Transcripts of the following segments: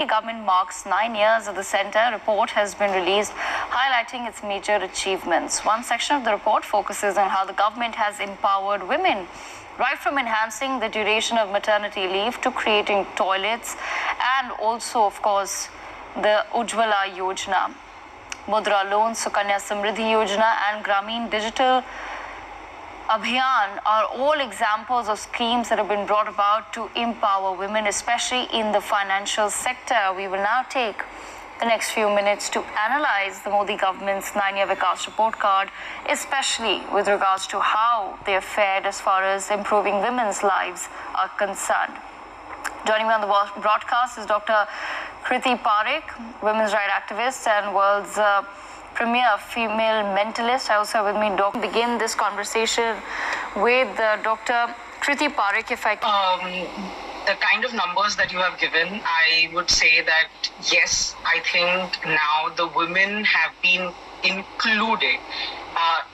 The government marks 9 years at the centre. A report has been released highlighting its major achievements. One section of the report focuses on how the government has empowered women, right from enhancing the duration of maternity leave to creating toilets and also, of course, the Ujjwala Yojana, Mudra loans, Sukanya Samriddhi Yojana and Grameen Digital Abhiyan are all examples of schemes that have been brought about to empower women, especially in the financial sector. We will now take the next few minutes to analyze the Modi government's 9-year Vikas report card, especially with regards to how they have fared as far as improving women's lives are concerned. Joining me on the broadcast is Dr. Kruti Parekh, women's rights activist and world's premier female mentalist. I also have with me Dr. Begin this conversation with Dr. Kruti Parekh, if I can. The kind of numbers that you have given, I would say that yes, I think now the women have been included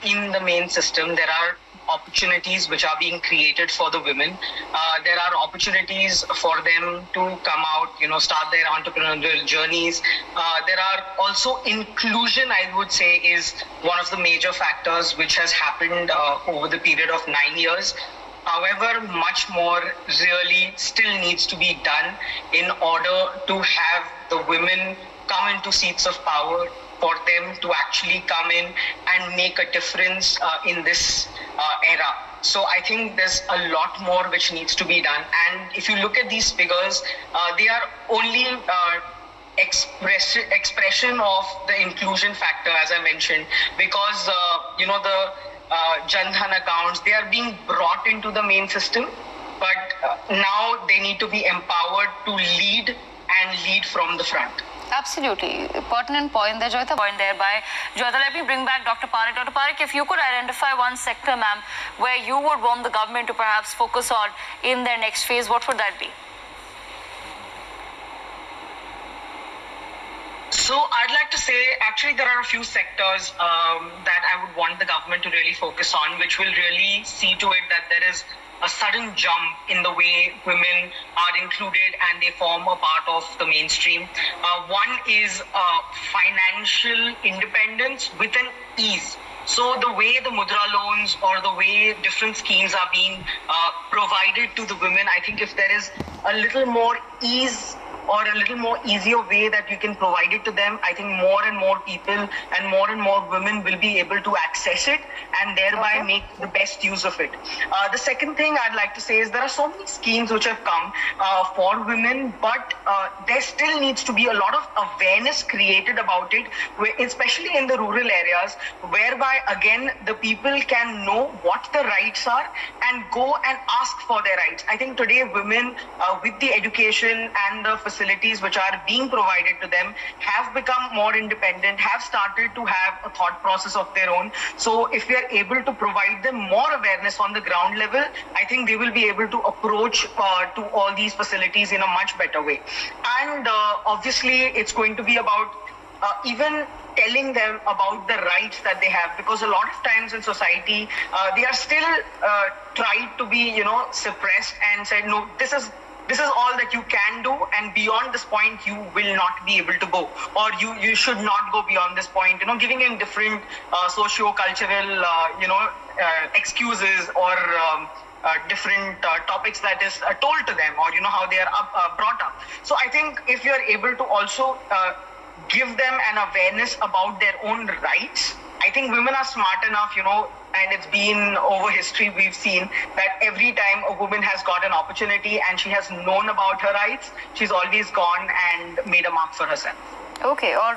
in the main system. There are opportunities which are being created for the women. There are opportunities for them to come out, start their entrepreneurial journeys. There are also inclusion, I would say, is one of the major factors which has happened over the period of 9 years. However, much more really still needs to be done in order to have the women come into seats of power, for them to actually come in and make a difference in this era. So I think there's a lot more which needs to be done. And if you look at these figures, they are only expression of the inclusion factor, as I mentioned, because the Jan Dhan accounts, they are being brought into the main system, but now they need to be empowered to lead and lead from the front. Absolutely. Pertinent point there, Joyita. Point there by Joyita. Let me bring back Dr. Parekh. Dr. Parekh, if you could identify one sector, ma'am, where you would want the government to perhaps focus on in their next phase, what would that be? So I'd like to say, actually, there are a few sectors that I would want the government to really focus on, which will really see to it that there is a sudden jump in the way women are included and they form a part of the mainstream. One is financial independence with an ease. So the way the Mudra loans or the way different schemes are being provided to the women, I think if there is a little more ease or a little more easier way that you can provide it to them, I think more and more people and more women will be able to access it and thereby make the best use of it. The second thing I'd like to say is there are so many schemes which have come for women, but there still needs to be a lot of awareness created about it, especially in the rural areas, whereby again the people can know what the rights are and go and ask for their rights. I think today women with the education and the facilities which are being provided to them have become more independent, have started to have a thought process of their own. So if we are able to provide them more awareness on the ground level, I think they will be able to approach to all these facilities in a much better way. And obviously it's going to be about even telling them about the rights that they have, because a lot of times in society they are still tried to be suppressed and said, no, this is all that you can do, and beyond this point you will not be able to go, or you should not go beyond this point, giving them different socio-cultural excuses or different topics that is told to them, or how they are brought up. So I think if you are able to also give them an awareness about their own rights, I think women are smart enough, and it's been over history, we've seen that every time a woman has got an opportunity and she has known about her rights, she's always gone and made a mark for herself. Okay, all